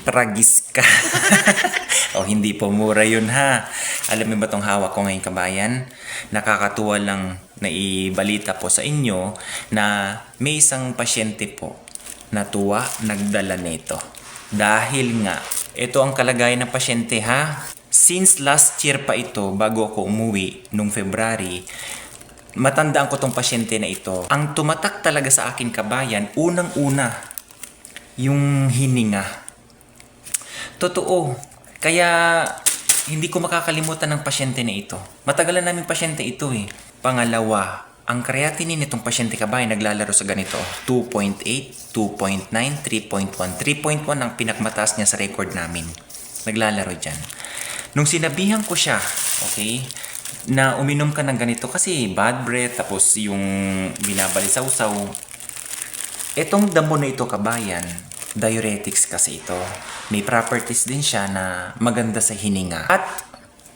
Pragis ka. O hindi po mura yun ha. Alam mo ba itong hawak ko ngayon kabayan? Nakakatuwa lang na ibalita po sa inyo na may isang pasyente po na tuwa nagdala nito. Dahil nga, ito ang kalagayan ng pasyente ha. Since last year pa ito, bago ako umuwi nung February, matandaan ko tong pasyente na ito. Ang tumatak talaga sa akin kabayan, unang-una, yung hininga. Totoo. Kaya hindi ko makakalimutan ng pasyente na ito. Matagalan namin pasyente ito eh. Pangalawa, ang creatinine nitong pasyente kabayan naglalaro sa ganito. 2.8, 2.9, 3.1. 3.1 ang pinakmataas niya sa record namin. Naglalaro dyan. Nung sinabihan ko siya, okay, na uminom ka ng ganito kasi bad breath, tapos yung binabalisaw-saw. Etong damo na ito kabayan, diuretics kasi ito. May properties din siya na maganda sa hininga. At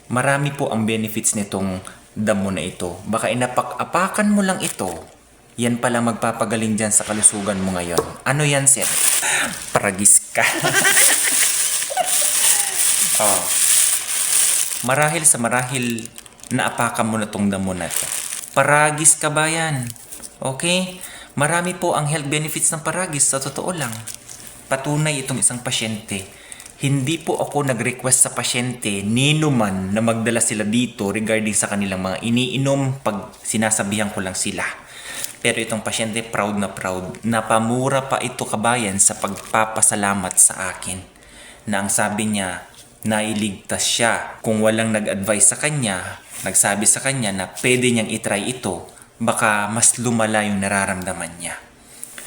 marami po ang benefits nitong damo na ito. Baka inapak-apakan mo lang ito, yan pala magpapagaling dyan sa kalusugan mo ngayon. Ano yan, sir? Pragis ka. Oh. Marahil sa marahil naapakan mo na tong damo na to. Paragis kabayan. Okay? Marami po ang health benefits ng paragis sa totoo lang. Patunay itong isang pasyente. Hindi po ako nag-request sa pasyente nino man na magdala sila dito regarding sa kanilang mga iniinom pag sinasabihan ko lang sila. Pero itong pasyente proud na proud. Napamura pa ito kabayan sa pagpapasalamat sa akin. Na ang sabi niya, nailigtas siya. Kung walang nag-advise sa kanya, nagsabi sa kanya na pwede niyang itry ito, baka mas lumala yung nararamdaman niya.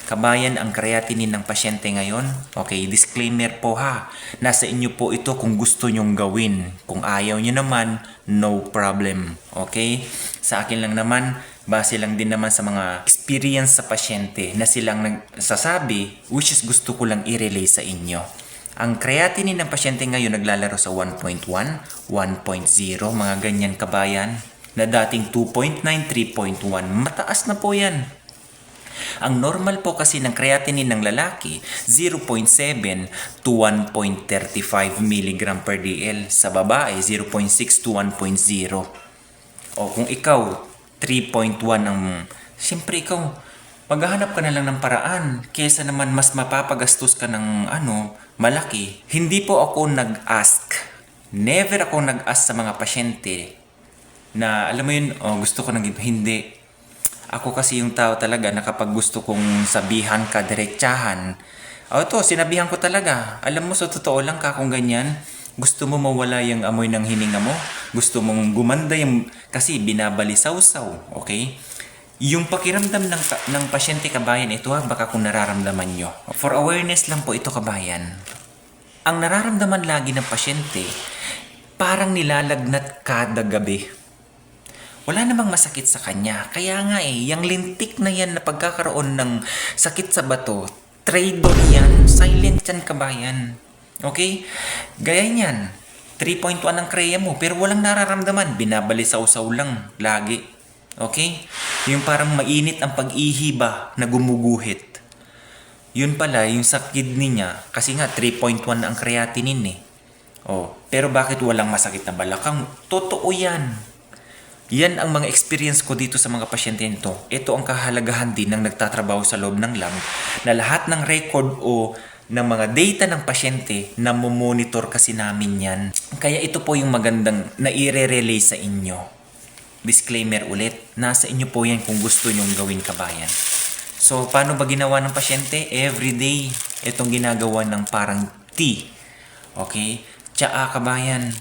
Kabayan, ang creatinine ng pasyente ngayon, okay, disclaimer po ha, nasa inyo po ito kung gusto nyong gawin. Kung ayaw nyo naman, no problem. Okay? Sa akin lang naman, base lang din naman sa mga experience sa pasyente na silang nagsasabi, which is gusto ko lang i-relay sa inyo. Ang creatinine ng pasyente ngayon naglalaro sa 1.1, 1.0, mga ganyan kabayan, na dating 2.9, 3.1. Mataas na po yan. Ang normal po kasi ng creatinine ng lalaki, 0.7 to 1.35 mg per dl. Sa babae, 0.6 to 1.0. O kung ikaw, 3.1 ang... Siyempre ikaw, maghahanap ka na lang ng paraan kesa naman mas mapapagastos ka ng malaki. Hindi po ako nag-ask. Never ako nag-ask sa mga pasyente na alam mo yun, gusto ko hindi. Ako kasi yung tao talaga na kapag gusto kong sabihan ka diretsahan, sinabihan ko talaga. Alam mo, sa totoo lang ka kung ganyan, gusto mo mawala yung amoy ng hininga mo, gusto mong gumanda yung, kasi binabalisaw-saw, okay? Yung pakiramdam ng pasyente kabayan, ito baka kung nararamdaman nyo. For awareness lang po ito kabayan. Ang nararamdaman lagi ng pasyente, parang nilalagnat kada gabi. Wala namang masakit sa kanya. Kaya nga yung lintik na yan na pagkakaroon ng sakit sa bato, traitor yan, silent yan kabayan. Okay? Gaya niyan, 3.1 ang kreya mo, pero walang nararamdaman, binabalisaw-saw lang, lagi. Okay? Yung parang mainit ang pag-ihi ba na gumuguhit. Yun pala, yung sa kidney niya, kasi nga 3.1 ang creatinine eh. Pero bakit walang masakit na balakang? Totoo yan. Yan ang mga experience ko dito sa mga pasyente nito. Ito ang kahalagahan din ng nagtatrabaho sa loob ng lab na lahat ng record o ng mga data ng pasyente na monitor kasi namin yan. Kaya ito po yung magandang na i-relay sa inyo. Disclaimer ulit, nasa inyo po yan kung gusto nyong gawin kabayan. So, paano ba ginawa ng pasyente? Everyday, itong ginagawa ng parang tea. Okay? Tsaa kabayan.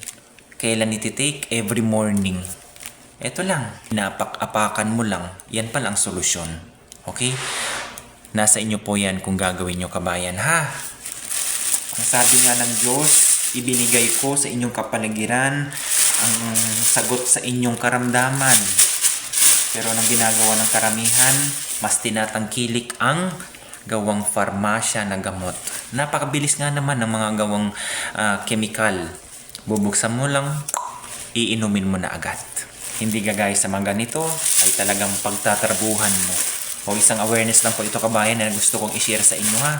Kailan iti-take? Every morning. Ito lang, napak-apakan mo lang, yan pala ang solusyon. Okay? Nasa inyo po yan kung gagawin nyo kabayan, ha? Ang sabi nga ng Diyos, ibinigay ko sa inyong kapaligiran ang sagot sa inyong karamdaman. Pero anong ginagawa ng karamihan, mas tinatangkilik ang gawang farmasya na gamot. Napakabilis nga naman ng mga gawang chemical. Bubuksan mo lang, iinumin mo na agad. Hindi gagaya sa mga ganito ay talagang pagtatrabuhan mo. O isang awareness lang po ito kabayan na gusto kong i-share sa inyo ha.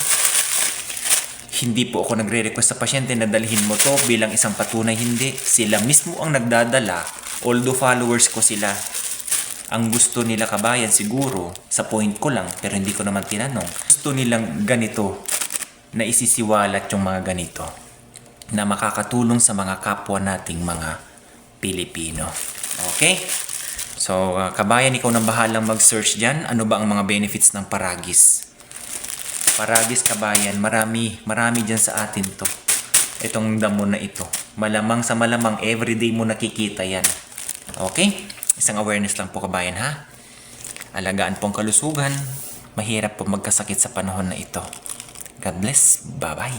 Hindi po ako nagre-request sa pasyente na dalhin mo to bilang isang patunay, hindi. Sila mismo ang nagdadala, although followers ko sila. Ang gusto nila kabayan siguro, sa point ko lang, pero hindi ko naman tinanong. Gusto nilang ganito, na isisiwalat yung mga ganito, na makakatulong sa mga kapwa nating mga Pilipino. Okay? So, kabayan, ikaw nang bahalang mag-search dyan. Ano ba ang mga benefits ng Paragis? Paragis, kabayan, marami dyan sa atin to. Itong damo na ito. Malamang sa malamang, everyday mo nakikita yan. Okay? Isang awareness lang po, kabayan, ha? Alagaan po ang kalusugan. Mahirap po magkasakit sa panahon na ito. God bless. Bye-bye.